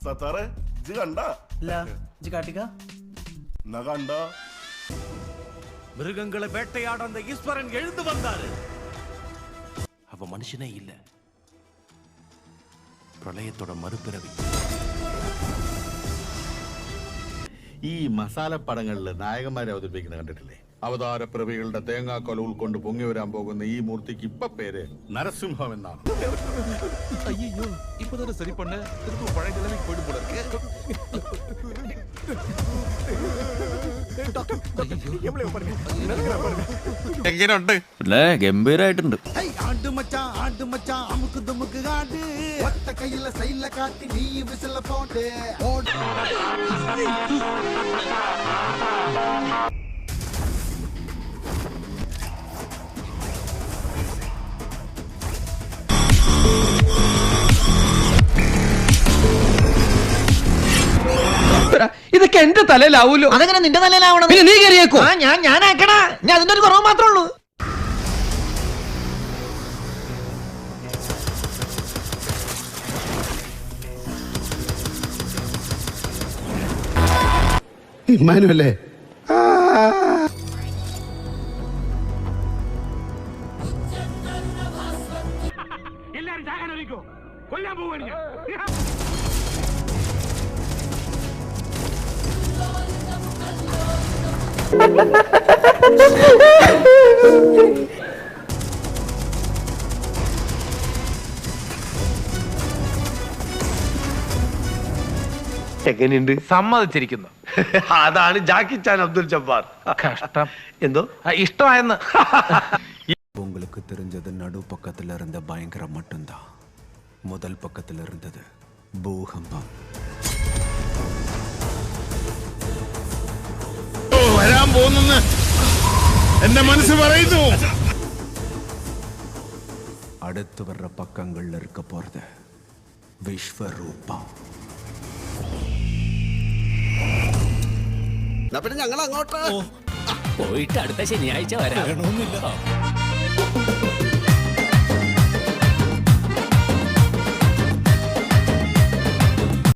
സത്താറെ ഇജ്ജ് കണ്ട കണ്ട மிருகங்களை வேட்டையாட அந்த ஈஸ்வரன் எழுந்து வந்தாரு. அவ மனுஷனே இல்ல, പ്രളയത്തോടെ മറുപിറവി. ഈ മസാല പടങ്ങളില് നായകന്മാരെ അവതരിപ്പിക്കുന്ന കണ്ടിട്ടില്ലേ? അവതാരപ്പിറവികളുടെ തേങ്ങാക്കൊല ഉൾക്കൊണ്ട് പൊങ്ങി വരാൻ പോകുന്ന ഈ മൂർത്തിക്ക് ഇപ്പൊ പേര് നരസിംഹം എന്നാണ്. ஐயோ இப்பதானே சரி பண்ண, திரும்ப பழைய நிலைமைக்கு போயிட்டு போல இருக்கு. എങ്ങനെയുണ്ട്? ഗംഭീരായിട്ടുണ്ട്. ആണ്ട് മച്ചാ അമുക്ക് ദുമുക്ക് ആണ്ട് ഒറ്റ കയ്യില സൈല കാട്ടി നീ വിസില പോട്ടെ. ഇതൊക്കെ എന്റെ തലയിലാവൂലോ. അതെങ്ങനെ നിന്റെ തലയിലാവണം? പിന്നെ നീ കയറിയേക്കോ? ഞാൻ ആക്കണ, ഞാൻ അതിന്റെ ഒരു കുറവ് മാത്രമേ ഉള്ളൂ. ഇമ്മാനുവല്ലേ? എല്ലാരും ചാകാൻ ഒരുക്കോ, കൊല്ലാൻ പോവാണ് ഞാൻ. എങ്ങനെയുണ്ട്? സമ്മതിച്ചിരിക്കുന്നു. അതാണ് ജാക്കി ചാൻ അബ്ദുൽ ജബ്ബാർ. കഷ്ടം. എന്തോ ഇഷ്ടമായെന്ന്. உங்களுக்கு தெரிஞ்சது நடு பக்கத்துல இருந்த பயங்கரம் மட்டும்தான். முதல் பக்கத்துல இருந்தது பூகம்பம். വരാൻ പോകുന്നെന്ന് എന്റെ മനസ്സ് പറയുന്നു. அடுத்து வர்ற பக்கங்கள்ல இருக்க போறது விஸ்வரூபம். പിന്നെ ഞങ്ങൾ അങ്ങോട്ട് പോയിട്ട് അടുത്ത ശനിയാഴ്ച വരാം.